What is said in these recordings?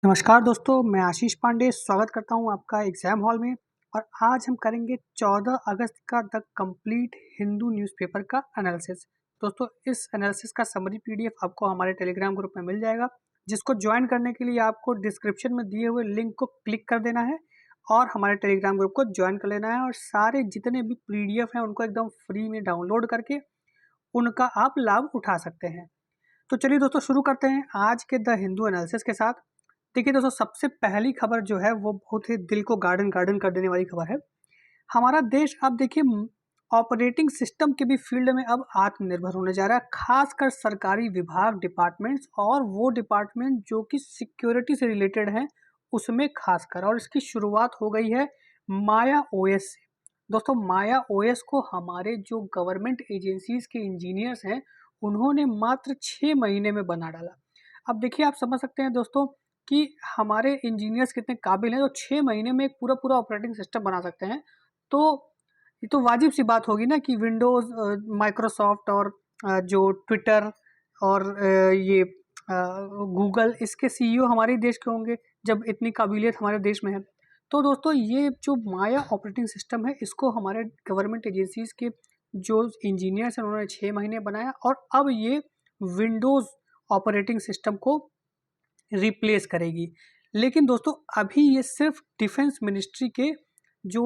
नमस्कार दोस्तों, मैं आशीष पांडे स्वागत करता हूं आपका एग्जाम हॉल में। और आज हम करेंगे 14 अगस्त का द कंप्लीट हिंदू न्यूज़पेपर का एनालिसिस। दोस्तों, इस एनालिसिस का समरी पीडीएफ आपको हमारे टेलीग्राम ग्रुप में मिल जाएगा, जिसको ज्वाइन करने के लिए आपको डिस्क्रिप्शन में दिए हुए लिंक को क्लिक कर देना है और हमारे टेलीग्राम ग्रुप को ज्वाइन कर लेना है। और सारे जितने भी पीडीएफ हैं उनको एकदम फ्री में डाउनलोड करके उनका आप लाभ उठा सकते हैं। तो चलिए दोस्तों, शुरू करते हैं आज के द हिंदू एनालिसिस के साथ। देखिए दोस्तों, सबसे पहली खबर जो है वो बहुत ही दिल को गार्डन गार्डन कर देने वाली खबर है। हमारा देश अब देखिए ऑपरेटिंग सिस्टम के भी फील्ड में अब आत्मनिर्भर होने जा रहा है, खासकर सरकारी विभाग डिपार्टमेंट्स और वो डिपार्टमेंट जो कि सिक्योरिटी से रिलेटेड हैं उसमें खासकर। और इसकी शुरुआत हो गई है माया ओएस से। दोस्तों, माया ओएस को हमारे जो गवर्नमेंट एजेंसीज के इंजीनियर्स हैं उन्होंने मात्र 6 महीने में बना डाला। अब देखिए, आप समझ सकते हैं दोस्तों कि हमारे इंजीनियर्स कितने काबिल हैं, तो 6 महीने में एक पूरा पूरा ऑपरेटिंग सिस्टम बना सकते हैं। तो ये तो वाजिब सी बात होगी ना कि विंडोज़, माइक्रोसॉफ्ट और जो ट्विटर और ये गूगल, इसके सीईओ हमारे ही देश के होंगे जब इतनी काबिलियत हमारे देश में है। तो दोस्तों, ये जो माया ऑपरेटिंग सिस्टम है इसको हमारे गवर्नमेंट एजेंसीज के जो इंजीनियर्स हैं उन्होंने 6 महीने बनाया और अब ये विंडोज़ ऑपरेटिंग सिस्टम को रिप्लेस करेगी। लेकिन दोस्तों, अभी ये सिर्फ डिफेंस मिनिस्ट्री के जो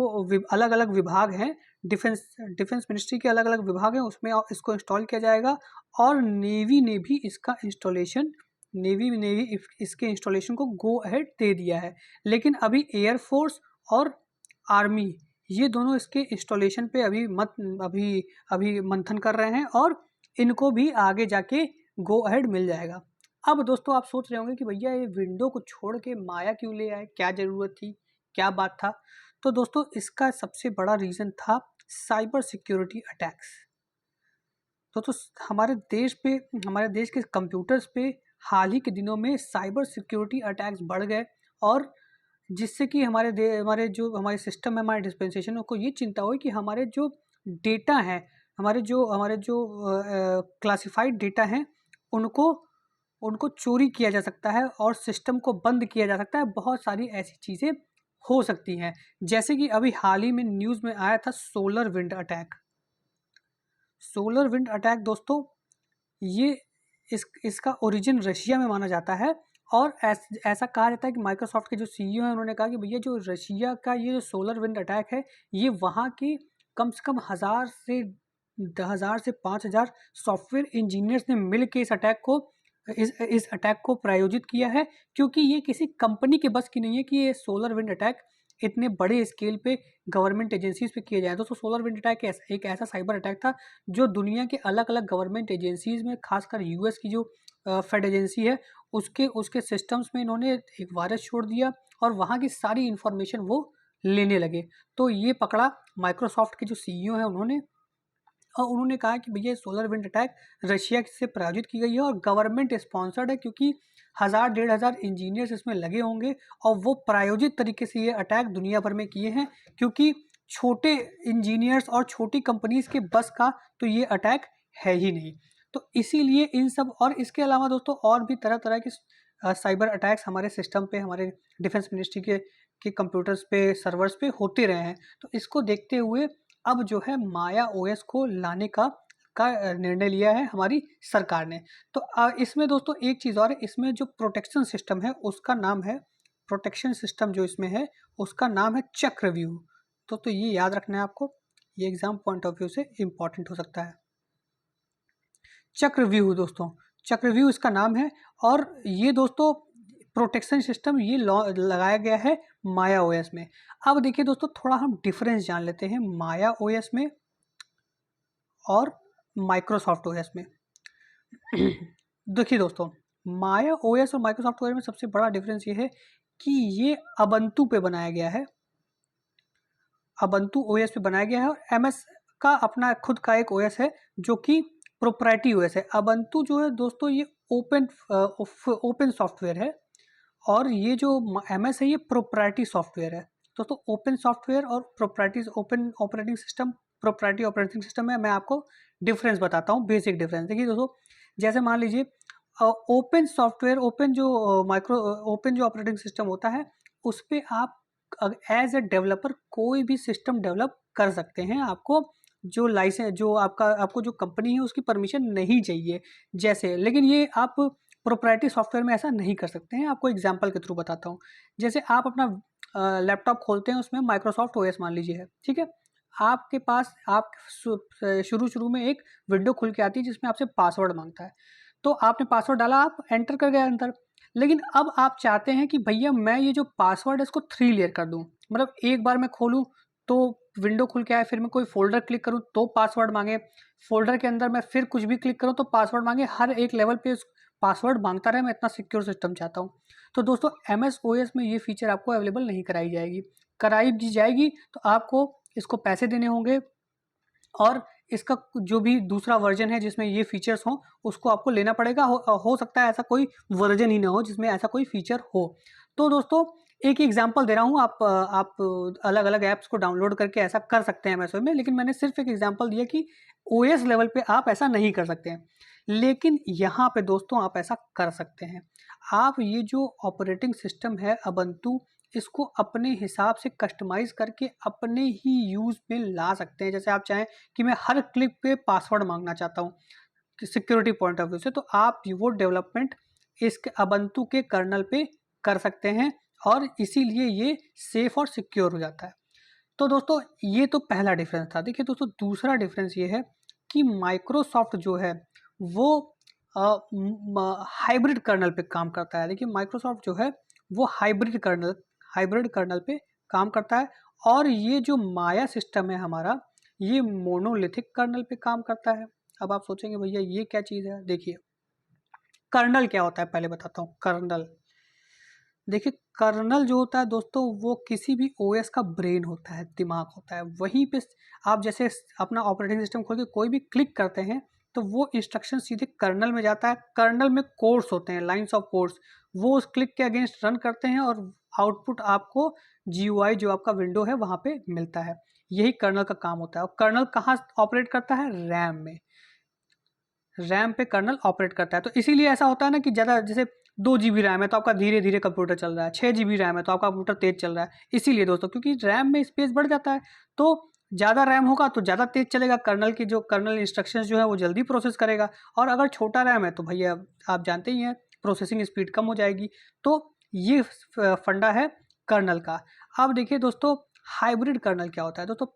अलग अलग विभाग हैं, डिफेंस मिनिस्ट्री के अलग अलग विभाग हैं उसमें इसको इंस्टॉल किया जाएगा। और नेवी ने भी इसके इंस्टॉलेशन को गो अहेड दे दिया है। लेकिन अभी एयरफोर्स और आर्मी ये दोनों इसके इंस्टॉलेशन पे अभी मंथन कर रहे हैं और इनको भी आगे जाके गो अहेड मिल जाएगा। अब दोस्तों, आप सोच रहे होंगे कि भैया ये विंडो को छोड़ के माया क्यों ले आए, क्या ज़रूरत थी, क्या बात था। तो दोस्तों, इसका सबसे बड़ा रीज़न था साइबर सिक्योरिटी अटैक्स। तो हमारे देश के कंप्यूटर्स पे हाल ही के दिनों में साइबर सिक्योरिटी अटैक्स बढ़ गए और जिससे कि हमारे सिस्टम है, हमारे डिस्पेंसेशन को ये चिंता हुई कि हमारे जो डेटा हैं, हमारे जो क्लासिफाइड डेटा हैं उनको उनको चोरी किया जा सकता है और सिस्टम को बंद किया जा सकता है। बहुत सारी ऐसी चीज़ें हो सकती हैं, जैसे कि अभी हाल ही में न्यूज़ में आया था solar wind attack. Solar wind attack दोस्तों, ये इसका ओरिजिन रशिया में माना जाता है। और ऐसा कहा जाता है कि माइक्रोसॉफ्ट के जो सीईओ हैं उन्होंने कहा कि भैया जो रशिया का ये जो सोलर विंड अटैक है ये वहाँ की कम से कम 1000 से 5000 सॉफ्टवेयर इंजीनियर्स ने मिल के इस अटैक को प्रायोजित किया है, क्योंकि ये किसी कंपनी के बस की नहीं है कि ये सोलर विंड अटैक इतने बड़े स्केल पे गवर्नमेंट एजेंसीज पे किए जाए। दोस्तों, सोलर विंड अटैक एक ऐसा साइबर अटैक था जो दुनिया के अलग अलग गवर्नमेंट एजेंसीज में, खासकर यूएस की जो फेड एजेंसी है उसके सिस्टम्स में इन्होंने एक वायरस छोड़ दिया और वहाँ की सारी इंफॉर्मेशन वो लेने लगे। तो ये पकड़ा माइक्रोसॉफ्ट के जो सीईओ हैं उन्होंने, और उन्होंने कहा कि भैया सोलर विंड अटैक रशिया से प्रायोजित की गई है और गवर्नमेंट स्पॉन्सर्ड है, क्योंकि 1000-1500 इंजीनियर्स इसमें लगे होंगे और वो प्रायोजित तरीके से ये अटैक दुनिया भर में किए हैं, क्योंकि छोटे इंजीनियर्स और छोटी कंपनीज के बस का तो ये अटैक है ही नहीं। तो इसीलिए इन सब, और इसके अलावा दोस्तों और भी तरह तरह के साइबर अटैक्स हमारे सिस्टम पे, हमारे डिफेंस मिनिस्ट्री के कंप्यूटर्स पे, सर्वर्स पे होते रहे हैं। तो इसको देखते हुए अब जो है माया ओएस को लाने का निर्णय लिया है हमारी सरकार ने। तो इसमें दोस्तों एक चीज़ और है, इसमें जो प्रोटेक्शन सिस्टम है उसका नाम है, प्रोटेक्शन सिस्टम जो इसमें है उसका नाम है चक्रव्यूह। तो ये याद रखना है आपको, ये एग्जाम पॉइंट ऑफ व्यू से इम्पॉर्टेंट हो सकता है। चक्रव्यूह दोस्तों, चक्रव्यूह इसका नाम है। और ये दोस्तों प्रोटेक्शन सिस्टम ये लगाया गया है माया ओएस में। अब देखिए दोस्तों, थोड़ा हम डिफरेंस जान लेते हैं माया ओएस में और माइक्रोसॉफ्ट ओएस में। देखिए दोस्तों, माया ओएस और माइक्रोसॉफ्ट ओएस में सबसे बड़ा डिफरेंस ये है कि ये अबंतु पे बनाया गया है, अबंतु ओएस पे बनाया गया है। और एमएस का अपना खुद का एक ओएस है जो कि प्रोप्राइटरी ओएस है। अबंतु जो है दोस्तों ये ओपन सॉफ्टवेयर है और ये जो एमएस है ये प्रोप्राइटरी सॉफ्टवेयर है। दोस्तों, ओपन सॉफ्टवेयर और open operating system, proprietary operating system में मैं आपको डिफरेंस बताता हूँ, बेसिक डिफरेंस। देखिए दोस्तों, जैसे मान लीजिए ओपन सॉफ्टवेयर, ओपन जो ऑपरेटिंग सिस्टम होता है उस पे आप एज ए डेवलपर कोई भी सिस्टम डेवलप कर सकते हैं। आपको जो लाइसेंस, जो आपको जो कंपनी है उसकी परमिशन नहीं चाहिए जैसे, लेकिन ये आप प्रोप्राइटरी सॉफ्टवेयर में ऐसा नहीं कर सकते हैं। आपको एग्जांपल के थ्रू बताता हूँ। जैसे आप अपना लैपटॉप खोलते हैं, उसमें माइक्रोसॉफ्ट ओएस मान लीजिए है, ठीक है। आपके पास आप शुरू शुरू में एक विंडो खुल के आती है जिसमें आपसे पासवर्ड मांगता है। तो आपने पासवर्ड डाला, आप एंटर कर गए अंदर। लेकिन अब आप चाहते हैं कि भैया मैं ये जो पासवर्ड है इसको 3 लेयर कर दूं, मतलब एक बार मैं खोलूं तो विंडो खुल के आए, फिर मैं कोई फोल्डर क्लिक करूं तो पासवर्ड मांगे, फोल्डर के अंदर मैं फिर कुछ भी क्लिक करूं तो पासवर्ड मांगे, हर एक लेवल पे पासवर्ड मांगता रहे। मैं इतना सिक्योर सिस्टम चाहता हूं। तो दोस्तों एमएस ओएस में ये फीचर आपको अवेलेबल नहीं कराई जाएगी। कराई भी जाएगी तो आपको इसको पैसे देने होंगे, और इसका जो भी दूसरा वर्जन है जिसमें ये फीचर्स हों उसको आपको लेना पड़ेगा। हो सकता है ऐसा कोई वर्जन ही ना हो जिसमें ऐसा कोई फीचर हो। तो दोस्तों एक ही एग्जांपल दे रहा हूँ, आप अलग अलग ऐप्स को डाउनलोड करके ऐसा कर सकते हैं एमएसओ में, लेकिन मैंने सिर्फ एक एग्जांपल दिया कि ओएस लेवल पे आप ऐसा नहीं कर सकते हैं। लेकिन यहाँ पे दोस्तों आप ऐसा कर सकते हैं। आप ये जो ऑपरेटिंग सिस्टम है उबंटू, इसको अपने हिसाब से कस्टमाइज करके अपने ही यूज में ला सकते हैं। जैसे आप चाहें कि मैं हर क्लिक पे पासवर्ड मांगना चाहता हूँ सिक्योरिटी पॉइंट ऑफ व्यू से, तो आप वो डेवलपमेंट इस उबंटू के कर्नल पे कर सकते हैं, और इसीलिए ये सेफ और सिक्योर हो जाता है। तो दोस्तों ये तो पहला डिफरेंस था। देखिए दोस्तों दूसरा डिफरेंस ये है कि माइक्रोसॉफ्ट जो है वो हाइब्रिड कर्नल पे काम करता है। देखिए माइक्रोसॉफ्ट जो है वो हाइब्रिड कर्नल पे काम करता है, और ये जो माया सिस्टम है हमारा, ये मोनोलिथिक कर्नल पे काम करता है। अब आप सोचेंगे भैया ये क्या चीज़ है। देखिए कर्नल क्या होता है पहले बताता हूँ। कर्नल, देखिए कर्नल जो होता है दोस्तों वो किसी भी ओएस का ब्रेन होता है, दिमाग होता है। वहीं पे आप जैसे अपना ऑपरेटिंग सिस्टम खोल के कोई भी क्लिक करते हैं तो वो इंस्ट्रक्शन सीधे कर्नल में जाता है। कर्नल में कोड्स होते हैं, लाइंस ऑफ कोड्स, वो उस क्लिक के अगेंस्ट रन करते हैं और आउटपुट आपको जीयूआई जो आपका विंडो है वहाँ पे मिलता है। यही कर्नल का काम होता है। और कर्नल कहाँ ऑपरेट करता है? रैम में। रैम पे कर्नल ऑपरेट करता है। तो इसीलिए ऐसा होता है ना कि ज़्यादा, जैसे 2 GB रैम है तो आपका धीरे धीरे कंप्यूटर चल रहा है, 6 GB रैम है तो आपका कंप्यूटर तेज चल रहा है। इसीलिए दोस्तों, क्योंकि रैम में स्पेस बढ़ जाता है, तो ज़्यादा रैम होगा तो ज़्यादा तेज चलेगा, कर्नल की जो कर्नल इंस्ट्रक्शंस जो है वो जल्दी प्रोसेस करेगा। और अगर छोटा रैम है तो भैया आप जानते ही हैं प्रोसेसिंग स्पीड कम हो जाएगी। तो ये फंडा है कर्नल का। अब देखिए दोस्तों हाइब्रिड कर्नल क्या होता है। दोस्तों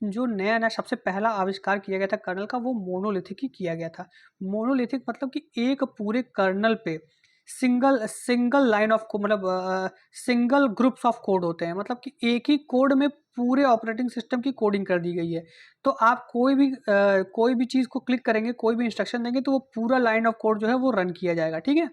जो नया नया सबसे पहला आविष्कार किया गया था कर्नल का, वो मोनोलिथिक ही किया गया था। मोनोलिथिक मतलब कि एक पूरे कर्नल पे सिंगल सिंगल लाइन ऑफ मतलब सिंगल ग्रुप्स ऑफ कोड होते हैं। मतलब कि एक ही कोड में पूरे ऑपरेटिंग सिस्टम की कोडिंग कर दी गई है। तो आप कोई भी चीज़ को क्लिक करेंगे, कोई भी इंस्ट्रक्शन देंगे तो वो पूरा लाइन ऑफ कोड जो है वो रन किया जाएगा, ठीक है।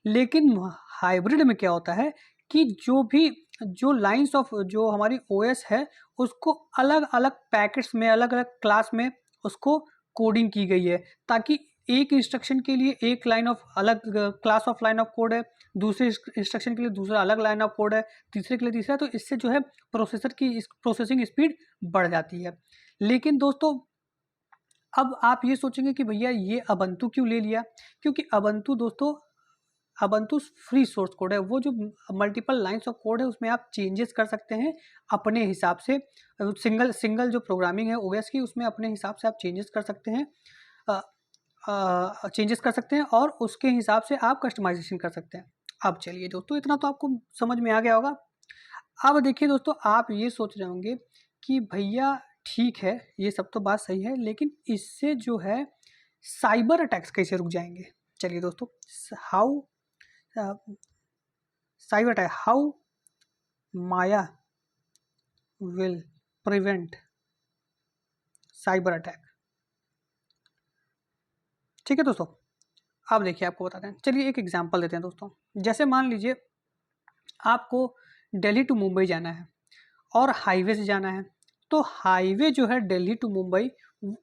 लेकिन हाइब्रिड में क्या होता है कि जो लाइंस ऑफ जो हमारी ओएस है उसको अलग अलग पैकेट्स में, अलग अलग क्लास में उसको कोडिंग की गई है, ताकि एक इंस्ट्रक्शन के लिए एक लाइन ऑफ अलग class of line of code है, दूसरे इंस्ट्रक्शन के लिए दूसरा अलग लाइन ऑफ कोड है, तीसरे के लिए तीसरा। तो इससे जो है प्रोसेसर की प्रोसेसिंग स्पीड बढ़ जाती है। लेकिन दोस्तों अब आप ये सोचेंगे कि भैया ये उबंटू क्यों ले लिया, क्योंकि उबंटू दोस्तों, उबंटू फ्री सोर्स कोड है। वो जो मल्टीपल लाइंस ऑफ कोड है उसमें आप चेंजेस कर सकते हैं अपने हिसाब से। सिंगल सिंगल जो प्रोग्रामिंग है ओएस की, उसमें अपने हिसाब से आप चेंजेस कर सकते हैं, और उसके हिसाब से आप कस्टमाइजेशन कर सकते हैं। अब चलिए दोस्तों इतना तो आपको समझ में आ गया होगा। अब देखिए दोस्तों आप ये सोच रहे होंगे कि भैया ठीक है ये सब तो बात सही है, लेकिन इससे जो है साइबर अटैक्स कैसे रुक जाएंगे। चलिए दोस्तों, how cyber attack, how Maya will prevent cyber attack. ठीक है दोस्तों, अब देखिए आपको बताते हैं। चलिए एक एग्जांपल देते हैं दोस्तों। जैसे मान लीजिए आपको दिल्ली टू मुंबई जाना है और हाईवे से जाना है। तो हाईवे जो है दिल्ली टू मुंबई,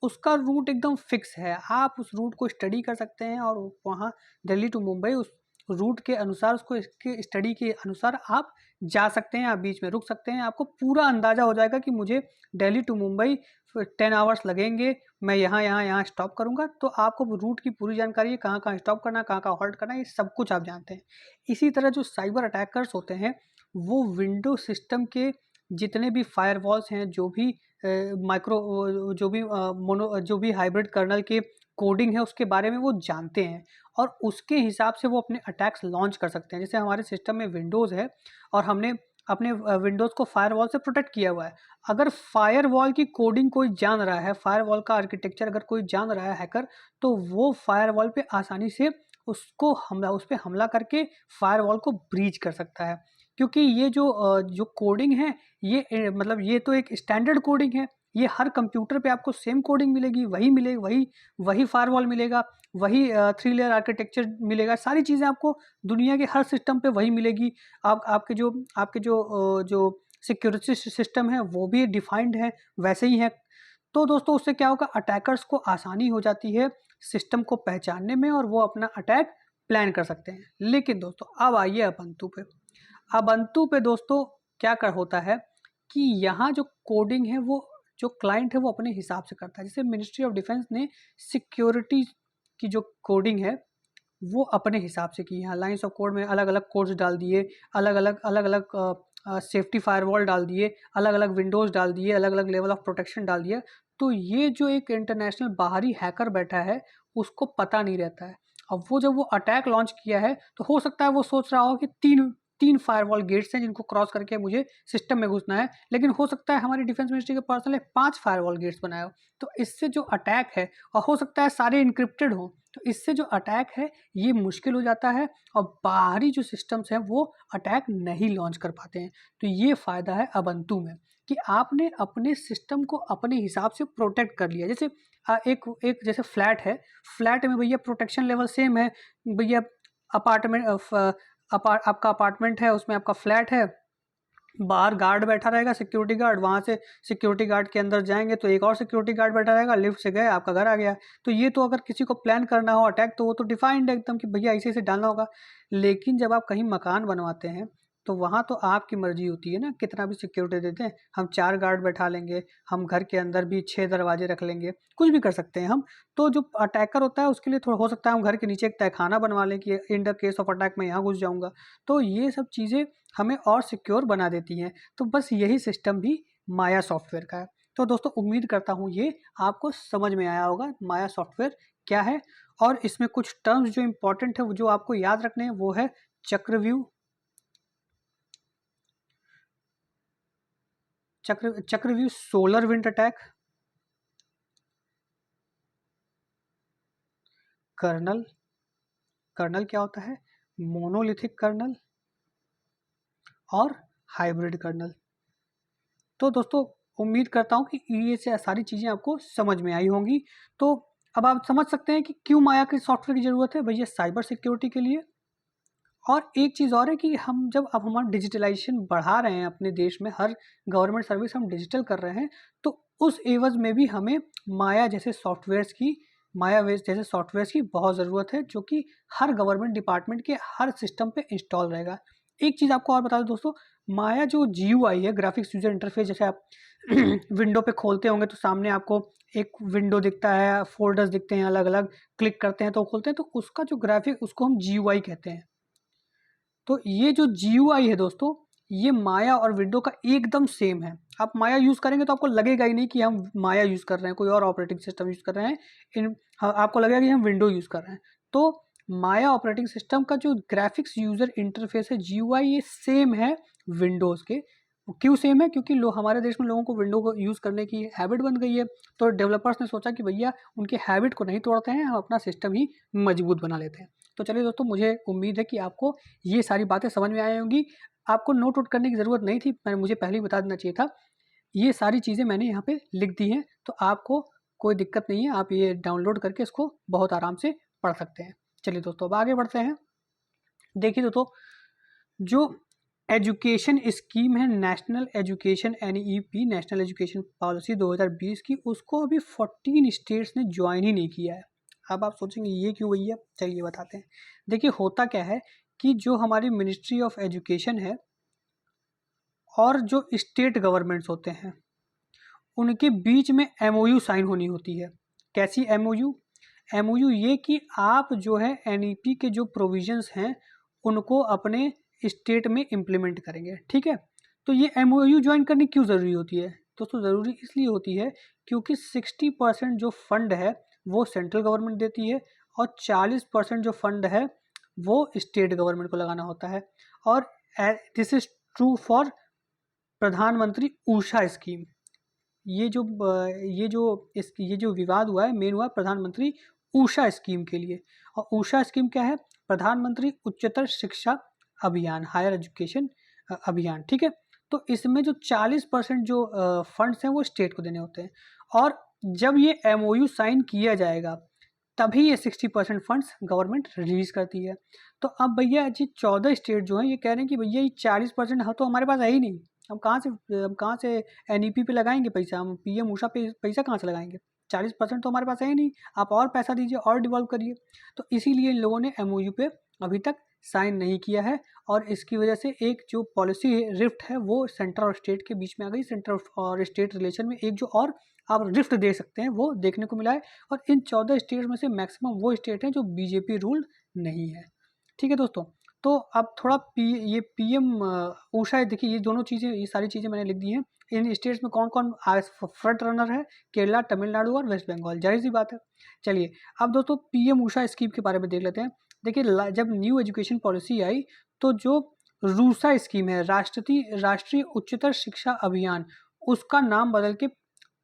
उसका रूट एकदम फिक्स है। आप उस रूट को स्टडी कर सकते हैं और वहाँ दिल्ली टू मुंबई उस रूट के अनुसार, उसको इसके स्टडी के अनुसार आप जा सकते हैं। आप बीच में रुक सकते हैं, आपको पूरा अंदाज़ा हो जाएगा कि मुझे दिल्ली टू मुंबई 10 आवर्स लगेंगे, मैं यहाँ स्टॉप करूँगा। तो आपको रूट की पूरी जानकारी है, कहाँ कहाँ स्टॉप करना, कहाँ कहाँ हॉल्ट करना, ये सब कुछ आप जानते हैं। इसी तरह जो साइबर अटैकर्स होते हैं वो विंडो सिस्टम के जितने भी फायरवॉल्स हैं, जो भी माइक्रो जो भी मोनो जो भी हाइब्रिड कर्नल के कोडिंग है उसके बारे में वो जानते हैं, और उसके हिसाब से वो अपने अटैक्स लॉन्च कर सकते हैं। जैसे हमारे सिस्टम में विंडोज़ है और हमने अपने विंडोज़ को फायरवॉल से प्रोटेक्ट किया हुआ है। अगर फायरवॉल की कोडिंग कोई जान रहा है, फायरवॉल का आर्किटेक्चर अगर कोई जान रहा है हैकर, तो वो फायरवॉल पे आसानी से उस पे हमला करके फायरवॉल को ब्रीच कर सकता है। क्योंकि ये जो कोडिंग है, ये मतलब ये तो एक स्टैंडर्ड कोडिंग है। ये हर कंप्यूटर पे आपको सेम कोडिंग मिलेगी, वही फायरवॉल मिलेगा, वही 3 लेयर आर्किटेक्चर मिलेगा, सारी चीज़ें आपको दुनिया के हर सिस्टम पे वही मिलेगी। जो सिक्योरिटी सिस्टम है वो भी डिफाइंड है, वैसे ही है। तो दोस्तों उससे क्या होगा, अटैकर्स को आसानी हो जाती है सिस्टम को पहचानने में, और वो अपना अटैक प्लान कर सकते हैं। लेकिन दोस्तों अब आइए ubuntu पे। ubuntu पे दोस्तों क्या कर होता है कि यहाँ जो कोडिंग है वो जो क्लाइंट है वो अपने हिसाब से करता है। जैसे मिनिस्ट्री ऑफ डिफेंस ने सिक्योरिटी की जो कोडिंग है वो अपने हिसाब से की। यहाँ लाइन्स ऑफ कोड में अलग अलग कोड्स डाल दिए, अलग अलग सेफ्टी फायरवॉल डाल दिए, अलग अलग विंडोज़ डाल दिए, अलग अलग लेवल ऑफ प्रोटेक्शन डाल दिया। तो ये जो एक इंटरनेशनल बाहरी हैकर बैठा है उसको पता नहीं रहता है। अब वो जब वो अटैक लॉन्च किया है तो हो सकता है वो सोच रहा हो कि तीन तीन फायरवॉल गेट्स हैं जिनको क्रॉस करके मुझे सिस्टम में घुसना है, लेकिन हो सकता है हमारी डिफेंस मिनिस्ट्री के पर्सन ने 5 फायरवॉल गेट्स बनाए हो। तो इससे जो अटैक है, और हो सकता है सारे इनक्रिप्टेड हो, तो इससे जो अटैक है ये मुश्किल हो जाता है और बाहरी जो सिस्टम्स हैं वो अटैक नहीं लॉन्च कर पाते हैं। तो ये फ़ायदा है ubuntu में कि आपने अपने सिस्टम को अपने हिसाब से प्रोटेक्ट कर लिया। जैसे एक एक जैसे फ्लैट है, फ्लैट में भैया प्रोटेक्शन लेवल सेम है। भैया अपार्टमेंट आपका अपार्टमेंट है, उसमें आपका फ्लैट है, बाहर गार्ड बैठा रहेगा, सिक्योरिटी गार्ड, वहाँ से सिक्योरिटी गार्ड के अंदर जाएंगे तो एक और सिक्योरिटी गार्ड बैठा रहेगा, लिफ्ट से गए आपका घर आ गया। तो ये तो अगर किसी को प्लान करना हो अटैक तो वो तो डिफाइंड है एकदम कि भैया ऐसे ऐसे डालना होगा। लेकिन जब आप कहीं मकान बनवाते हैं तो वहाँ तो आपकी मर्जी होती है ना, कितना भी सिक्योरिटी देते हैं। हम 4 गार्ड बैठा लेंगे, हम घर के अंदर भी 6 दरवाजे रख लेंगे, कुछ भी कर सकते हैं हम। तो जो अटैकर होता है उसके लिए थोड़ा हो सकता है हम घर के नीचे एक तहखाना बनवा लें कि in the case of attack मैं यहाँ घुस जाऊँगा। तो ये सब चीज़ें हमें और सिक्योर बना देती हैं। तो बस यही सिस्टम भी माया सॉफ्टवेयर का है। तो दोस्तों उम्मीद करता हूँ ये आपको समझ में आया होगा माया सॉफ्टवेयर क्या है। और इसमें कुछ टर्म्स जो इम्पोर्टेंट है वो जो आपको याद रखने हैं वो है चक्रव्यूह, चक्रव्यूह, solar wind attack, kernel, kernel क्या होता है, मोनोलिथिक कर्नल, और हाइब्रिड कर्नल। तो दोस्तों उम्मीद करता हूँ कि ये से सारी चीज़ें आपको समझ में आई होंगी। तो अब आप समझ सकते हैं कि क्यों माया के सॉफ्टवेयर की ज़रूरत है भैया, साइबर सिक्योरिटी के लिए। और एक चीज़ और है कि हम जब अब हमारा डिजिटलाइजेशन बढ़ा रहे हैं अपने देश में, हर गवर्नमेंट सर्विस हम डिजिटल कर रहे हैं, तो उस एवज़ में भी हमें माया वेस जैसे सॉफ्टवेयर्स की बहुत ज़रूरत है, जो कि हर गवर्नमेंट डिपार्टमेंट के हर सिस्टम पे इंस्टॉल रहेगा। एक चीज़ आपको और बता दूं दोस्तों, माया जो GUI है, ग्राफिक्स यूज़र इंटरफेस, जैसे आप विंडो पे खोलते होंगे तो सामने आपको एक विंडो दिखता है, फ़ोल्डर्स दिखते हैं अलग-अलग, क्लिक करते हैं तो खोलते हैं, तो उसका जो ग्राफिक उसको हम GUI कहते हैं। तो ये जो GUI है दोस्तों, ये माया और विंडो का एकदम सेम है। आप माया यूज़ करेंगे तो आपको लगेगा ही नहीं कि हम माया यूज़ कर रहे हैं, कोई और ऑपरेटिंग सिस्टम यूज़ कर रहे हैं। आपको लगेगा कि हम विंडो यूज़ कर रहे हैं। तो माया ऑपरेटिंग सिस्टम का जो ग्राफिक्स यूज़र इंटरफेस है GUI, ये सेम है विंडोज़ के। क्यों सेम है? क्योंकि हमारे देश में लोगों को विंडो को यूज़ करने की हैबिट बन गई है। तो डेवलपर्स ने सोचा कि भैया उनके हैबिट को नहीं तोड़ते हैं, हम अपना सिस्टम ही मजबूत बना लेते हैं। तो चलिए दोस्तों, मुझे उम्मीद है कि आपको ये सारी बातें समझ में आई होंगी। आपको नोट आउट करने की ज़रूरत नहीं थी, मुझे पहले ही बता देना चाहिए था। ये सारी चीज़ें मैंने यहाँ पे लिख दी हैं, तो आपको कोई दिक्कत नहीं है, आप ये डाउनलोड करके इसको बहुत आराम से पढ़ सकते हैं। चलिए दोस्तों अब आगे बढ़ते हैं। देखिए दोस्तों, जो एजुकेशन स्कीम है national education NEP, national education policy 2020 की, उसको अभी 14 स्टेट्स ने ज्वाइन ही नहीं किया है। अब आप सोचेंगे ये क्यों भैया, चलिए बताते हैं। देखिए होता क्या है कि जो हमारी मिनिस्ट्री ऑफ एजुकेशन है और जो स्टेट गवर्नमेंट्स होते हैं उनके बीच में MOU साइन होनी होती है। कैसी MOU? MOU ये कि आप जो है NEP के जो प्रोविजंस हैं उनको अपने स्टेट में इम्प्लीमेंट करेंगे, ठीक है। तो ये MOU ज्वाइन करनी क्यों ज़रूरी होती है दोस्तों? ज़रूरी इसलिए होती है क्योंकि 60% जो फंड है वो सेंट्रल गवर्नमेंट देती है और 40% जो फंड है वो स्टेट गवर्नमेंट को लगाना होता है। और दिस इज़ ट्रू फॉर प्रधानमंत्री ऊषा स्कीम। ये जो विवाद हुआ है मेन हुआ प्रधानमंत्री ऊषा स्कीम के लिए। और ऊषा स्कीम क्या है? प्रधानमंत्री उच्चतर शिक्षा अभियान, हायर एजुकेशन अभियान, ठीक है। तो इसमें जो 40% जो फंड्स हैं वो स्टेट को देने होते हैं और जब ये MOU साइन किया जाएगा तभी ये 60% फंड्स गवर्नमेंट रिलीज करती है। तो अब भैया जी 14 स्टेट जो हैं ये कह रहे हैं कि भैया ये 40% तो हमारे पास है ही नहीं, हम कहाँ से NEP पे लगाएंगे पैसा, हम PM ऊषा पे पैसा कहाँ से लगाएंगे? 40% तो हमारे पास है ही नहीं, आप और पैसा दीजिए और डिवॉल्व करिए। तो इसीलिए इन लोगों ने MOU पे अभी तक साइन नहीं किया है और इसकी वजह से एक जो पॉलिसी रिफ्ट है वो सेंटर और स्टेट के बीच में आ गई। सेंटर और स्टेट रिलेशन में एक जो और आप रिफ्ट दे सकते हैं वो देखने को मिला है। और इन 14 स्टेट में से मैक्सिमम वो स्टेट हैं जो BJP रूल नहीं है, ठीक है दोस्तों। तो अब थोड़ा ये PM ऊषा, देखिए ये दोनों चीज़ें, ये सारी चीज़ें मैंने लिख दी हैं। इन स्टेट्स में कौन कौन फ्रंट रनर है? केरला, तमिलनाडु और वेस्ट बंगाल, जाहिर सी बात है। चलिए अब दोस्तों PM ऊषा स्कीम के बारे में देख लेते हैं। देखिए जब न्यू एजुकेशन पॉलिसी आई तो जो रूसा स्कीम है, राष्ट्रीय उच्चतर शिक्षा अभियान, उसका नाम बदल के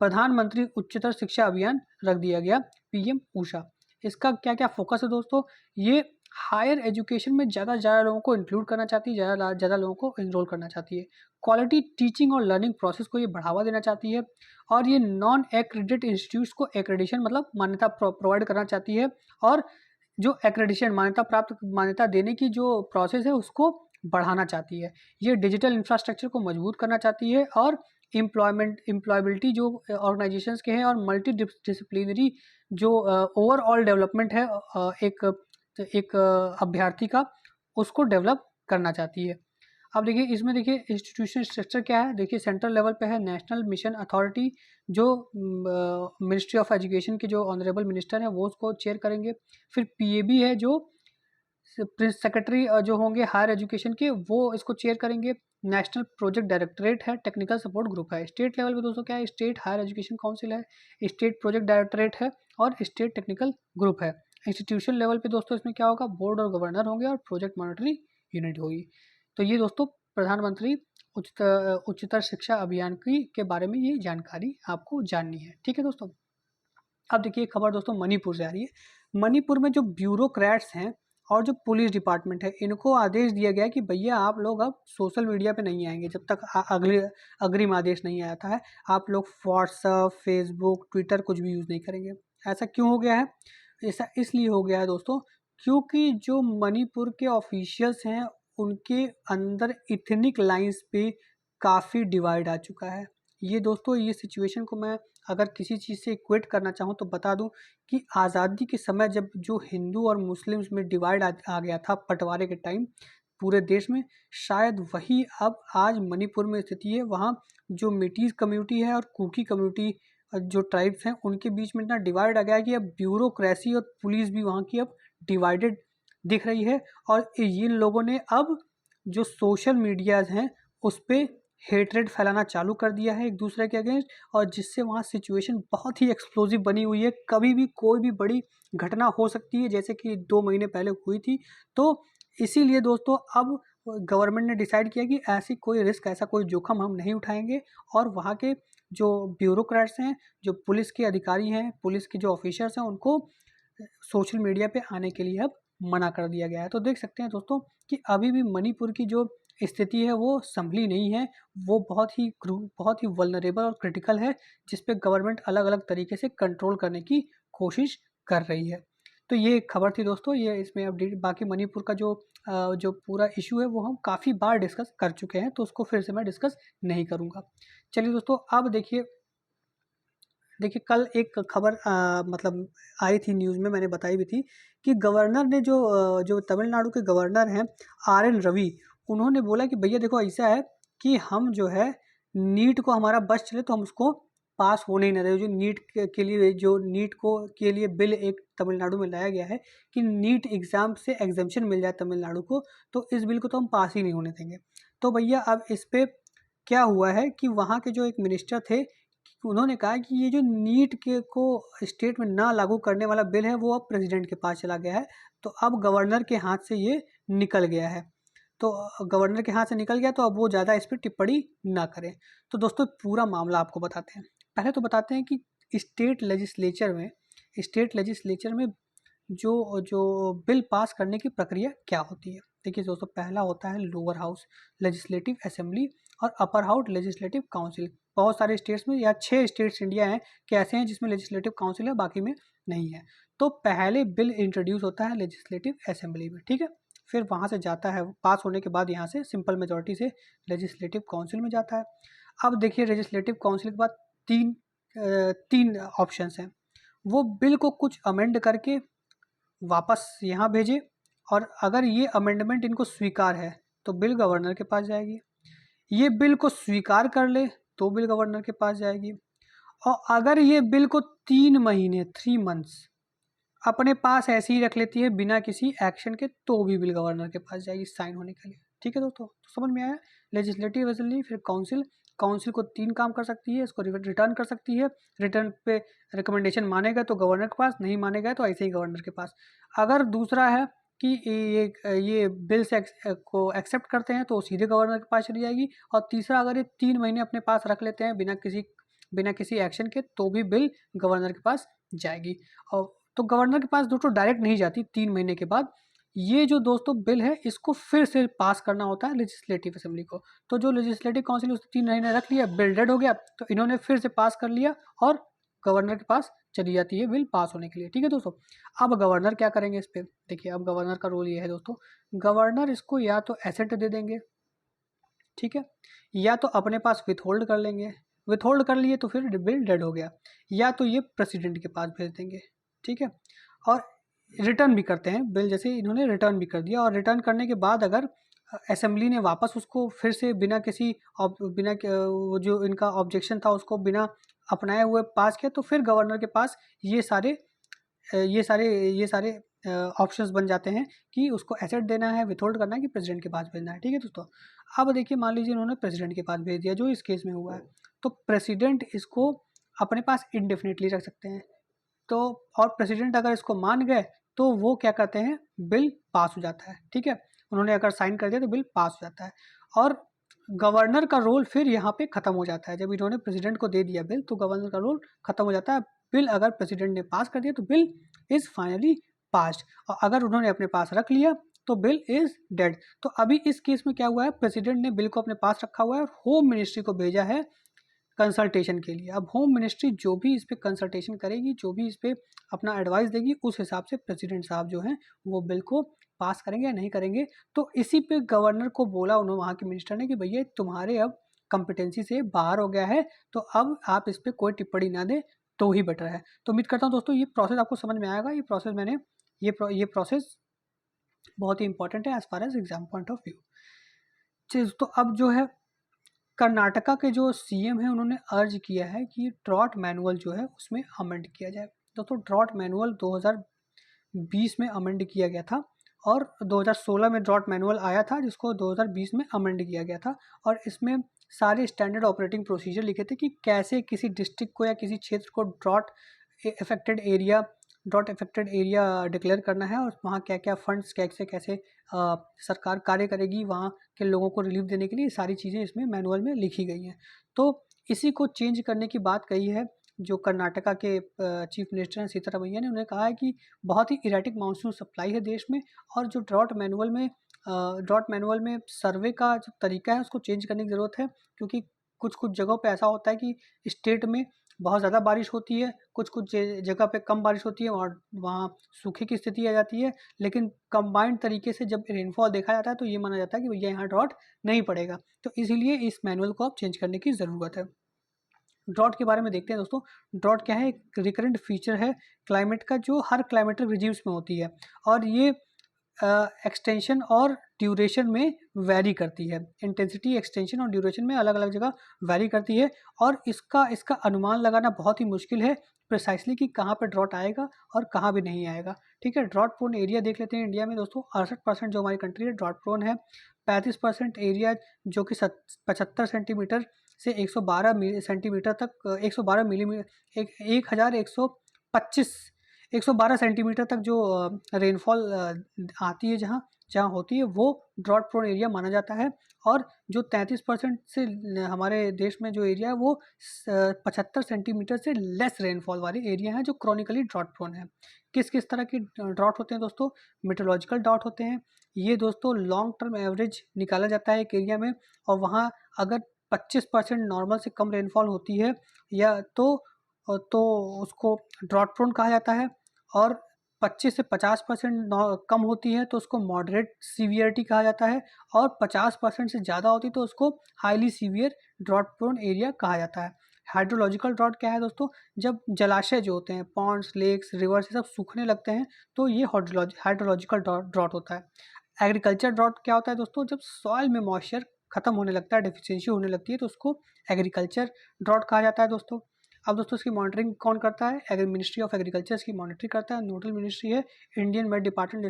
प्रधानमंत्री उच्चतर शिक्षा अभियान रख दिया गया, PM ऊषा। इसका क्या क्या फोकस है दोस्तों? ये हायर एजुकेशन में ज़्यादा लोगों को इंक्लूड करना चाहती है, ज़्यादा लोगों को इनरोल करना चाहती है। क्वालिटी टीचिंग और लर्निंग प्रोसेस को ये बढ़ावा देना चाहती है और ये नॉन एक्रेडिटेड इंस्टीट्यूट्स को एक्रेडिशन मतलब मान्यता प्रोवाइड करना चाहती है। और जो एक्रेडिशन मान्यता देने की जो प्रोसेस है उसको बढ़ाना चाहती है। ये डिजिटल इंफ्रास्ट्रक्चर को मजबूत करना चाहती है और एम्प्लॉयबिलिटी जो ऑर्गेनाइजेशंस के हैं और मल्टी डिसिप्लिनरी जो ओवरऑल डेवलपमेंट है एक अभ्यर्थी का, उसको डेवलप करना चाहती है। अब देखिए इसमें देखिए इंस्टीट्यूशन स्ट्रक्चर क्या है। देखिए सेंट्रल लेवल पे है नेशनल मिशन अथॉरिटी, जो मिनिस्ट्री ऑफ एजुकेशन के जो ऑनरेबल मिनिस्टर हैं वो उसको चेयर करेंगे। फिर PAB है जो सेक्रेटरी जो होंगे हायर एजुकेशन के, वो इसको चेयर करेंगे। नेशनल प्रोजेक्ट डायरेक्टरेट है, टेक्निकल सपोर्ट ग्रुप है। स्टेट लेवल पे दोस्तों क्या है? स्टेट हायर एजुकेशन काउंसिल है, स्टेट प्रोजेक्ट डायरेक्टरेट है और स्टेट टेक्निकल ग्रुप है। इंस्टीट्यूशन लेवल पे दोस्तों इसमें क्या होगा? बोर्ड और गवर्नर होंगे और प्रोजेक्ट मॉनिटरी यूनिट होगी। तो ये दोस्तों प्रधानमंत्री उच्चतर शिक्षा अभियान के बारे में ये जानकारी आपको जाननी है, ठीक है दोस्तों। अब देखिए खबर दोस्तों मणिपुर से आ रही है। मणिपुर में जो ब्यूरोक्रेट्स हैं और जो पुलिस डिपार्टमेंट है, इनको आदेश दिया गया कि भैया आप लोग अब सोशल मीडिया पे नहीं आएंगे जब तक अग्रिम आदेश नहीं आता है। आप लोग व्हाट्सअप, फेसबुक, ट्विटर कुछ भी यूज़ नहीं करेंगे। ऐसा क्यों हो गया है? ऐसा इसलिए हो गया है दोस्तों क्योंकि जो मणिपुर के ऑफिशियल्स हैं उनके अंदर इथनिक लाइंस पे काफ़ी डिवाइड आ चुका है। ये दोस्तों ये सिचुएशन को मैं अगर किसी चीज़ से इक्वेट करना चाहूँ तो बता दूँ कि आज़ादी के समय जब जो हिंदू और मुस्लिम्स में डिवाइड आ गया था बंटवारे के टाइम पूरे देश में, शायद वही अब आज मणिपुर में स्थिति है। वहाँ जो मेटीज़ कम्युनिटी है और कुकी कम्युनिटी जो ट्राइब्स हैं उनके बीच में इतना डिवाइड आ गया है कि अब ब्यूरोक्रेसी और पुलिस भी वहाँ की अब डिवाइडेड दिख रही है। और इन लोगों ने अब जो सोशल मीडियाज़ हैं उस पर हेटरेट फैलाना चालू कर दिया है एक दूसरे के अगेंस्ट, और जिससे वहाँ सिचुएशन बहुत ही एक्सप्लोजिव बनी हुई है। कभी भी कोई भी बड़ी घटना हो सकती है, जैसे कि 2 महीने पहले हुई थी। तो इसीलिए दोस्तों अब गवर्नमेंट ने डिसाइड किया कि ऐसी कोई रिस्क, ऐसा कोई जोखम हम नहीं उठाएंगे और वहाँ के जो ब्यूरोक्रेट्स हैं, जो पुलिस के अधिकारी हैं, पुलिस के जो ऑफिसर्स हैं, उनको सोशल मीडिया पे आने के लिए अब मना कर दिया गया है। तो देख सकते हैं दोस्तों कि अभी भी मणिपुर की जो स्थिति है वो संभली नहीं है, वो बहुत ही वल्नरेबल और क्रिटिकल है, जिस पे गवर्नमेंट अलग अलग तरीके से कंट्रोल करने की कोशिश कर रही है। तो ये एक खबर थी दोस्तों, ये इसमें अपडेट। बाकी मणिपुर का जो पूरा इशू है वो हम काफ़ी बार डिस्कस कर चुके हैं, तो उसको फिर से मैं डिस्कस नहीं करूँगा। चलिए दोस्तों अब देखिए कल एक खबर मतलब आई थी न्यूज़ में, मैंने बताई भी थी कि गवर्नर ने जो तमिलनाडु के गवर्नर हैं RN रवि, उन्होंने बोला कि भैया देखो ऐसा है कि हम जो है नीट को हमारा बस चले तो हम उसको पास होने ही ना दे। जो नीट के लिए जो नीट को के लिए बिल एक तमिलनाडु में लाया गया है कि नीट एग्ज़ाम से एग्जम्पशन मिल जाए तमिलनाडु को, तो इस बिल को तो हम पास ही नहीं होने देंगे। तो भैया अब इस पे क्या हुआ है कि वहाँ के जो एक मिनिस्टर थे, उन्होंने कहा कि ये जो नीट के को स्टेट में ना लागू करने वाला बिल है वो अब प्रेसिडेंट के पास चला गया है। तो अब गवर्नर के हाथ से ये निकल गया है। तो गवर्नर के हाथ से निकल गया, तो अब वो ज़्यादा इस पर टिप्पणी ना करें। तो दोस्तों पूरा मामला आपको बताते हैं। पहले तो बताते हैं कि स्टेट लेजिस्लेचर में जो जो बिल पास करने की प्रक्रिया क्या होती है। देखिए दोस्तों, पहला होता है लोअर हाउस लेजिस्लेटिव असेंबली और अपर हाउस लेजिस्लेटिव काउंसिल। बहुत सारे स्टेट्स में या 6 स्टेट्स इंडिया हैं कि ऐसे हैं जिसमें लेजिस्लेटिव काउंसिल है, बाकी में नहीं है। तो पहले बिल इंट्रोड्यूस होता है लेजिस्लेटिव असेंबली में, ठीक है। फिर वहाँ से जाता है, पास होने के बाद यहाँ से सिंपल मेजॉरिटी से लेजिस्लेटिव काउंसिल में जाता है। अब देखिए लेजिस्लेटिव काउंसिल के बाद तीन ऑप्शंस हैं। वो बिल को कुछ अमेंड करके वापस यहाँ भेजे, और अगर ये अमेंडमेंट इनको स्वीकार है तो बिल गवर्नर के पास जाएगी। ये बिल को स्वीकार कर ले तो बिल गवर्नर के पास जाएगी। और अगर ये बिल को 3 महीने 3 मंथ्स अपने पास ऐसे ही रख लेती है बिना किसी एक्शन के, तो भी बिल गवर्नर के पास जाएगी साइन होने के लिए। ठीक है दोस्तों, तो समझ में आया। लेजिस्लेटिव असेंबली, फिर काउंसिल को 3 काम कर सकती है। इसको रिटर्न कर सकती है, रिटर्न पे रिकमेंडेशन मानेगा तो गवर्नर के पास, नहीं मानेगा तो ऐसे ही गवर्नर के पास। अगर दूसरा है कि ये बिल से को एक्सेप्ट करते हैं तो सीधे गवर्नर के पास चली जाएगी। और तीसरा, अगर ये 3 महीने अपने पास रख लेते हैं बिना किसी एक्शन के, तो भी बिल गवर्नर के पास जाएगी। और तो गवर्नर के पास दोस्तों डायरेक्ट नहीं जाती 3 महीने के बाद। ये जो दोस्तों बिल है इसको फिर से पास करना होता है लेजिस्लेटिव असेंबली को। तो जो लेजिस्लेटिव काउंसिल उसने 3 महीने रख लिया, बिल डेड हो गया, तो इन्होंने फिर से पास कर लिया और गवर्नर के पास चली जाती है बिल पास होने के लिए। ठीक है दोस्तों, अब गवर्नर क्या करेंगे इस पर। देखिए अब गवर्नर का रोल ये है दोस्तों, गवर्नर इसको या तो एसेट दे देंगे, ठीक है, या तो अपने पास विथहोल्ड कर लेंगे। विथहोल्ड कर लिए तो फिर बिल डेड हो गया, या तो ये प्रेसिडेंट के पास भेज देंगे, ठीक है। और रिटर्न भी करते हैं बिल, जैसे इन्होंने रिटर्न भी कर दिया। और रिटर्न करने के बाद अगर असेंबली ने वापस उसको फिर से वो जो इनका ऑब्जेक्शन था उसको बिना अपनाए हुए पास किया, तो फिर गवर्नर के पास ये सारे ऑप्शंस बन जाते हैं कि उसको एसेट देना है, विथहोल्ड करना है, कि प्रेसिडेंट के पास भेजना है। ठीक है दोस्तों, अब देखिए मान लीजिए उन्होंने प्रेसिडेंट के पास भेज दिया, जो इस केस में हुआ है, तो प्रेसिडेंट इसको अपने पास इंडेफिनिटली रख सकते हैं। तो और प्रेसिडेंट अगर इसको मान गए तो वो क्या करते हैं, बिल पास हो जाता है। ठीक है, उन्होंने अगर साइन कर दिया तो बिल पास हो जाता है। और गवर्नर का रोल फिर यहाँ पे खत्म हो जाता है। जब इन्होंने प्रेसिडेंट को दे दिया बिल, तो गवर्नर का रोल खत्म हो जाता है। बिल अगर प्रेसिडेंट ने पास कर दिया तो बिल इज फाइनली पास्ड, और अगर उन्होंने अपने पास रख लिया तो बिल इज डेड। तो अभी इस केस में क्या हुआ है, प्रेसिडेंट ने बिल को अपने पास रखा हुआ है और होम मिनिस्ट्री को भेजा है कंसल्टेशन के लिए। अब होम मिनिस्ट्री जो भी इस पर कंसल्टेशन करेगी, जो भी इस पर अपना एडवाइस देगी, उस हिसाब से प्रेसिडेंट साहब जो हैं वो बिल को पास करेंगे या नहीं करेंगे। तो इसी पे गवर्नर को बोला उन्होंने, वहाँ के मिनिस्टर ने, कि भैया तुम्हारे अब कंपिटेंसी से बाहर हो गया है, तो अब आप इस पर कोई टिप्पणी ना दें तो ही बेटर है। तो उम्मीद करता हूँ दोस्तों ये प्रोसेस आपको समझ में आएगा। ये प्रोसेस बहुत ही इंपॉर्टेंट है as far as exam point of view. तो अब जो है, कर्नाटका के जो सीएम हैं उन्होंने अर्ज किया है कि ड्रॉट मैनुअल जो है उसमें अमेंड किया जाए। दोस्तों ड्रॉट मैनुअल 2020 में अमेंड किया गया था, और 2016 में ड्रॉट मैनुअल आया था जिसको 2020 में अमेंड किया गया था। और इसमें सारे स्टैंडर्ड ऑपरेटिंग प्रोसीजर लिखे थे कि कैसे किसी डिस्ट्रिक्ट को या किसी क्षेत्र को ड्रॉट अफेक्टेड एरिया डिक्लेयर करना है, और वहाँ क्या क्या फंड्स कैसे कैसे सरकार कार्य करेगी वहाँ के लोगों को रिलीफ देने के लिए, सारी चीज़ें इसमें मैनुअल में लिखी गई हैं। तो इसी को चेंज करने की बात कही है जो कर्नाटका के चीफ मिनिस्टर हैं सीतारामैया ने। उन्होंने कहा है कि बहुत ही इरेटिक मानसून सप्लाई है देश में, और जो ड्रॉट मैनुअल में सर्वे का जो तरीका है उसको चेंज करने की ज़रूरत है। क्योंकि कुछ जगहों पे ऐसा होता है कि स्टेट में बहुत ज़्यादा बारिश होती है, कुछ जगह पे कम बारिश होती है और वहाँ सूखे की स्थिति आ जाती है। लेकिन कंबाइंड तरीके से जब रेनफॉल देखा जाता है तो ये माना जाता है कि भैया यहाँ ड्रॉट नहीं पड़ेगा। तो इसीलिए इस मैनुअल को अब चेंज करने की ज़रूरत है। ड्रॉट के बारे में देखते हैं दोस्तों। ड्रॉट क्या है, एक रिकरेंट फीचर है क्लाइमेट का जो हर क्लाइमेटिक रिजीम्स में होती है, और ये एक्सटेंशन और ड्यूरेशन में वेरी करती है। इंटेंसिटी, एक्सटेंशन और ड्यूरेशन में अलग अलग जगह वेरी करती है और इसका इसका अनुमान लगाना बहुत ही मुश्किल है प्रिसाइसली कि कहाँ पर ड्रॉट आएगा और कहाँ भी नहीं आएगा। ठीक है, ड्रॉट प्रोन एरिया देख लेते हैं इंडिया में दोस्तों। 68% जो हमारी कंट्री है ड्रॉट प्रोन है। 35% एरिया जो कि 75 सेंटीमीटर से 112 सेंटीमीटर तक, 112 मिलीमीटर, 112 सेंटीमीटर तक जो रेनफॉल आती है, जहाँ जहाँ होती है, वो ड्रॉट प्रोन एरिया माना जाता है। और जो 33% से हमारे देश में जो एरिया है वो 75 सेंटीमीटर से लेस रेनफॉल वाले एरिया हैं जो क्रॉनिकली ड्रॉट प्रोन है। किस किस तरह की ड्रॉट होते हैं दोस्तों? मेट्रोलॉजिकल ड्रॉट होते हैं। ये दोस्तों लॉन्ग टर्म एवरेज निकाला जाता है एक एरिया में, और वहाँ अगर 25% नॉर्मल से कम रेनफॉल होती है या तो उसको ड्रॉट प्रोन कहा जाता है। और 25 से 50% कम होती है तो उसको मॉडरेट सीवियरिटी कहा जाता है। और 50% से ज़्यादा होती है तो उसको highly severe drought prone area कहा जाता है। हाइड्रोलॉजिकल ड्रॉट क्या है दोस्तों? जब जलाशय जो होते हैं, पॉन्ड्स, लेक्स, रिवर्स, ये सब सूखने लगते हैं तो ये हाइड्रोलॉजिकल ड्रॉट होता है। एग्रीकल्चर ड्रॉट क्या होता है दोस्तों? जब सॉइल में मॉइस्चर खत्म होने लगता है, डेफिशिएंसी होने लगती है, तो उसको एग्रीकल्चर ड्रॉट कहा जाता है दोस्तों। अब दोस्तों इसकी मॉनिटरिंग कौन करता है? मिनिस्ट्री ऑफ एग्रीकल्चर इसकी मॉनिटरिंग करता है। नोडल मिनिस्ट्री है इंडियन वेट डिपार्टमेंट,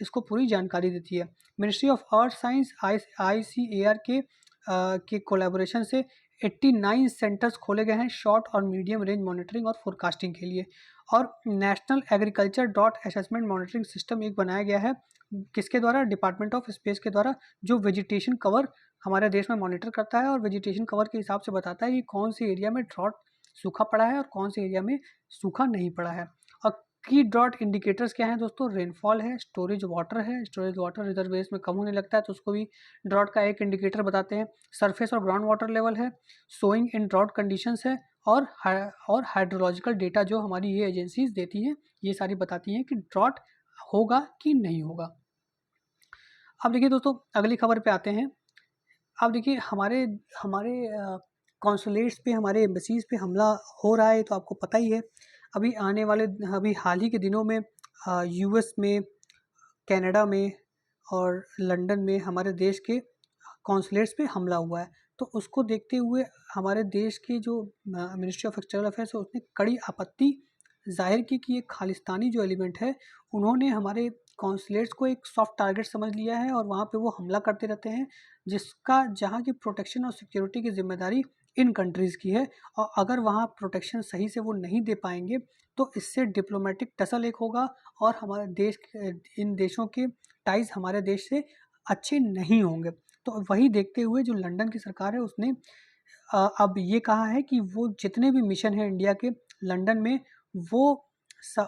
इसको पूरी जानकारी देती है। Ministry of earth science ICAR के कोलैबोरेशन से 89 सेंटर्स खोले गए हैं शॉर्ट और मीडियम रेंज मॉनिटरिंग और फोरकास्टिंग के लिए। और national agriculture dot assessment monitoring system एक बनाया गया है, किसके द्वारा? डिपार्टमेंट ऑफ स्पेस के द्वारा, जो वेजिटेशन कवर हमारे देश में मॉनिटर करता है और वेजिटेशन कवर के हिसाब से बताता है कि कौन से एरिया में ड्रॉट सूखा पड़ा है और कौन से एरिया में सूखा नहीं पड़ा है। और की ड्रॉट इंडिकेटर्स क्या हैं दोस्तों? रेनफॉल है, स्टोरेज वाटर रिजर्वेस में कम होने लगता है तो उसको भी ड्रॉट का एक इंडिकेटर बताते हैं। सरफेस और ग्राउंड वाटर लेवल है, सोइंग इन ड्रॉट कंडीशंस है, और हाइड्रोलॉजिकल डेटा जो हमारी ये एजेंसीज देती हैं, ये सारी बताती हैं कि ड्रॉट होगा कि नहीं होगा। अब देखिए दोस्तों अगली खबर पे आते हैं। अब देखिए हमारे हमारे कॉन्सुलेट्स पे, हमारे एम्बेसीज पे हमला हो रहा है तो आपको पता ही है। अभी हाल ही के दिनों में US में, कनाडा में और लंदन में हमारे देश के कॉन्सुलेट्स पे हमला हुआ है। तो उसको देखते हुए हमारे देश की जो मिनिस्ट्री ऑफ एक्सटर्नल अफेयर्स है उसने कड़ी आपत्ति जाहिर की कि ये खालिस्तानी जो एलिमेंट है उन्होंने हमारे कॉन्सुलेट्स को एक सॉफ्ट टारगेट समझ लिया है और वहाँ पे वो हमला करते रहते हैं, जहाँ की प्रोटेक्शन और सिक्योरिटी की जिम्मेदारी इन कंट्रीज़ की है। और अगर वहाँ प्रोटेक्शन सही से वो नहीं दे पाएंगे तो इससे डिप्लोमेटिक टसल एक होगा और हमारे देश, इन देशों के टाइज हमारे देश से अच्छे नहीं होंगे। तो वही देखते हुए जो लंदन की सरकार है उसने अब ये कहा है कि वो जितने भी मिशन हैं इंडिया के लंदन में, वो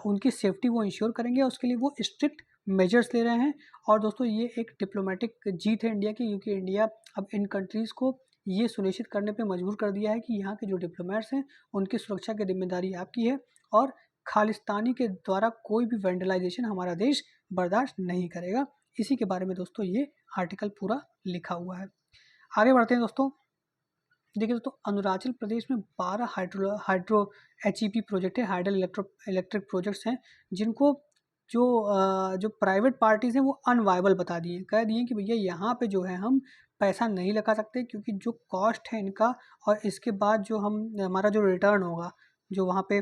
उनकी सेफ्टी वो इंश्योर करेंगे और उसके लिए वो स्ट्रिक्ट मेजर्स ले रहे हैं। और दोस्तों ये एक डिप्लोमेटिक जीत है इंडिया की, क्योंकि इंडिया अब इन कंट्रीज़ को ये सुनिश्चित करने पे मजबूर कर दिया है कि यहाँ के जो डिप्लोमेट्स हैं उनकी सुरक्षा की जिम्मेदारी आपकी है और खालिस्तानी के द्वारा कोई भी वेंडलाइजेशन हमारा देश बर्दाश्त नहीं करेगा। इसी के बारे में दोस्तों ये आर्टिकल पूरा लिखा हुआ है। आगे बढ़ते हैं दोस्तों। देखिए दोस्तों अरुणाचल प्रदेश में 12 हाइड्रो HEP प्रोजेक्ट है, हाइडल इलेक्ट्रिक प्रोजेक्ट्स हैं, जिनको जो प्राइवेट पार्टीज़ हैं वो अनवायबल बता दिए, कह दिए कि भैया यहाँ पे जो है हम पैसा नहीं लगा सकते, क्योंकि जो कॉस्ट है इनका और इसके बाद जो हमारा जो रिटर्न होगा, जो वहाँ पे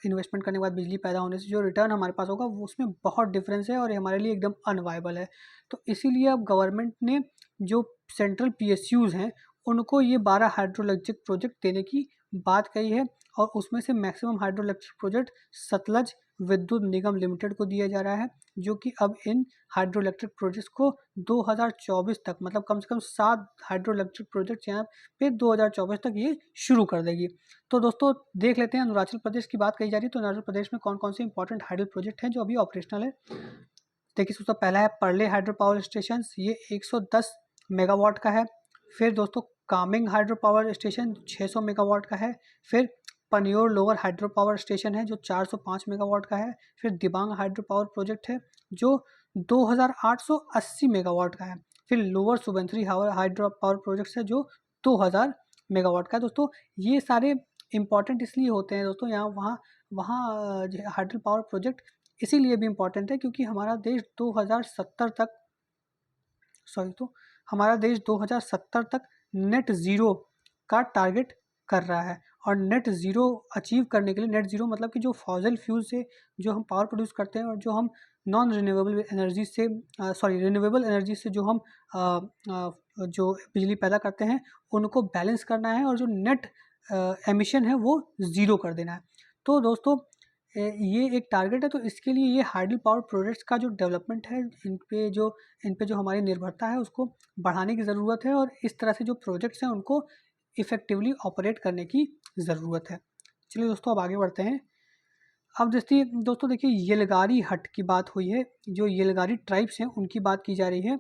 इन्वेस्टमेंट करने के बाद बिजली पैदा होने से जो रिटर्न हमारे पास होगा वो उसमें बहुत डिफरेंस है और ये हमारे लिए एकदम अनवायबल है। तो इसीलिए अब गवर्नमेंट ने जो सेंट्रल PSUs हैं उनको ये 12 हाइड्रो इलेक्ट्रिक प्रोजेक्ट देने की बात कही है और उसमें से maximum hydro electric project Sutlej विद्युत निगम लिमिटेड को दिया जा रहा है, जो कि अब इन हाइड्रो इलेक्ट्रिक प्रोजेक्ट्स को 2024 तक, मतलब कम से कम 7 हाइड्रो इलेक्ट्रिक प्रोजेक्ट यहाँ पे 2024 तक ये शुरू कर देगी। तो दोस्तों देख लेते हैं अरुणाचल प्रदेश की बात कही जा रही है तो अरुणाचल प्रदेश में कौन कौन से इंपॉर्टेंट हाइड्रो प्रोजेक्ट हैं जो अभी ऑपरेशनल है। देखिए दोस्तों पहला है परले हाइड्रो पावर स्टेशन, ये 110 मेगावाट का है। फिर दोस्तों Kameng hydro power station 600 megawatt का है। फिर पनियोर लोअर हाइड्रो पावर स्टेशन है जो 405 मेगावाट का है। फिर दिबांग हाइड्रो पावर प्रोजेक्ट है जो 2880 मेगावाट का है। फिर lower Subansiri hydro power project है जो 2000 मेगावाट का है। दोस्तों ये सारे इंपॉर्टेंट इसलिए होते हैं दोस्तों, यहाँ वहाँ वहाँ हाइड्रो पावर प्रोजेक्ट इसीलिए भी इम्पॉर्टेंट है क्योंकि हमारा देश 2070 तक तो हमारा देश 2070 तक नेट ज़ीरो का टारगेट कर रहा है। और नेट ज़ीरो अचीव करने के लिए, नेट ज़ीरो मतलब कि जो फॉसिल फ्यूल से जो हम पावर प्रोड्यूस करते हैं और जो हम नॉन रिन्यूएबल एनर्जी से रिन्यूएबल एनर्जी से जो हम जो बिजली पैदा करते हैं उनको बैलेंस करना है और जो नेट एमिशन है वो ज़ीरो कर देना है। तो दोस्तों ये एक टारगेट है, तो इसके लिए ये हाइडल पावर प्रोजेक्ट्स का जो डेवलपमेंट है, इन पे जो हमारी निर्भरता है उसको बढ़ाने की ज़रूरत है और इस तरह से जो प्रोजेक्ट्स हैं उनको इफ़ेक्टिवली ऑपरेट करने की ज़रूरत है। चलिए दोस्तों, अब आगे बढ़ते हैं। अब दोस्तों देखिए, येलगारी हट की बात हुई है, जो येलगारी ट्राइब्स हैं उनकी बात की जा रही है।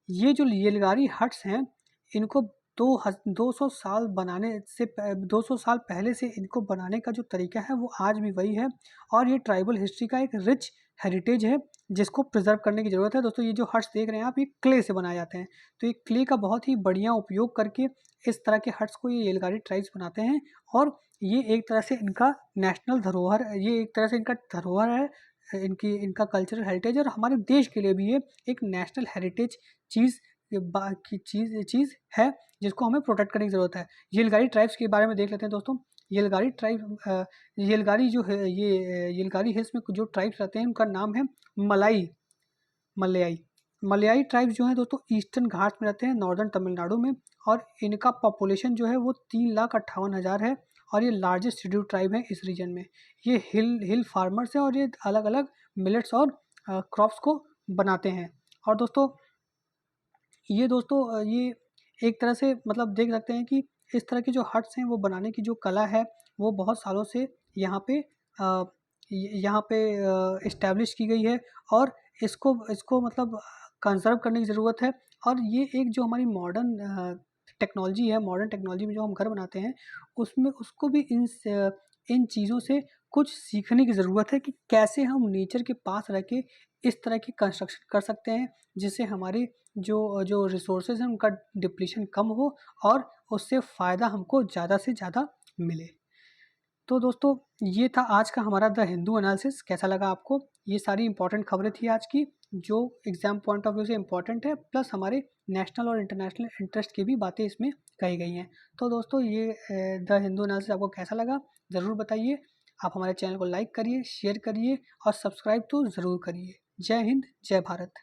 ये जो येलगारी हट्स हैं, इनको 200 साल बनाने से 200 साल पहले से इनको बनाने का जो तरीका है वो आज भी वही है और ये ट्राइबल हिस्ट्री का एक रिच हेरिटेज है जिसको प्रिजर्व करने की ज़रूरत है। दोस्तों, ये जो हट्स देख रहे हैं आप, ये क्ले से बनाए जाते हैं, तो ये क्ले का बहुत ही बढ़िया उपयोग करके इस तरह के हट्स को ये येलगारी ट्राइब्स बनाते हैं और ये एक तरह से इनका नेशनल धरोहर, ये एक तरह से इनका धरोहर है, इनका कल्चरल हेरिटेज, और हमारे देश के लिए भी ये एक नेशनल हेरिटेज चीज़ की चीज़ है जिसको हमें प्रोटेक्ट करने की ज़रूरत है। येलगारी ट्राइब्स के बारे में देख लेते हैं दोस्तों। येलगारी ट्राइब येलगारी जो है, ये येलगारी हिल्स में जो ट्राइब्स रहते हैं उनका नाम है मलयाई। मलयाई ट्राइब्स जो हैं दोस्तों ईस्टर्न घाट्स में रहते हैं, नॉर्दर्न तमिलनाडु में, और इनका पॉपुलेशन जो है वो 3,58,000 है और ये लार्जेस्ट शेड्यूल्ड ट्राइब है इस रीजन में। ये हिल फार्मर्स हैं और ये अलग अलग मिलेट्स और क्रॉप्स को बनाते हैं। और दोस्तों ये एक तरह से मतलब देख सकते हैं कि इस तरह के जो हट्स हैं वो बनाने की जो कला है वो बहुत सालों से यहाँ पे इस्टेब्लिश की गई है और इसको इसको मतलब कंजर्व करने की ज़रूरत है। और ये एक जो हमारी टेक्नोलॉजी है, मॉडर्न टेक्नोलॉजी में जो हम घर बनाते हैं उसमें उसको भी इन चीज़ों से कुछ सीखने की ज़रूरत है कि कैसे हम नेचर के पास रह के इस तरह की कंस्ट्रक्शन कर सकते हैं जिससे हमारी जो जो रिसोर्सेज हैं उनका डिप्लीशन कम हो और उससे फ़ायदा हमको ज़्यादा से ज़्यादा मिले। तो दोस्तों, ये था आज का हमारा द हिंदू एनालिसिस। कैसा लगा आपको? ये सारी इंपॉर्टेंट खबरें थी आज की जो एग्ज़ाम पॉइंट ऑफ व्यू से इम्पॉर्टेंट है, प्लस हमारे नेशनल और इंटरनेशनल इंटरेस्ट की भी बातें इसमें कही गई हैं। तो दोस्तों, ये द हिंदू एनालिसिस आपको कैसा लगा ज़रूर बताइए। आप हमारे चैनल को लाइक करिए, शेयर करिए और सब्सक्राइब तो ज़रूर करिए। जय हिंद, जय भारत।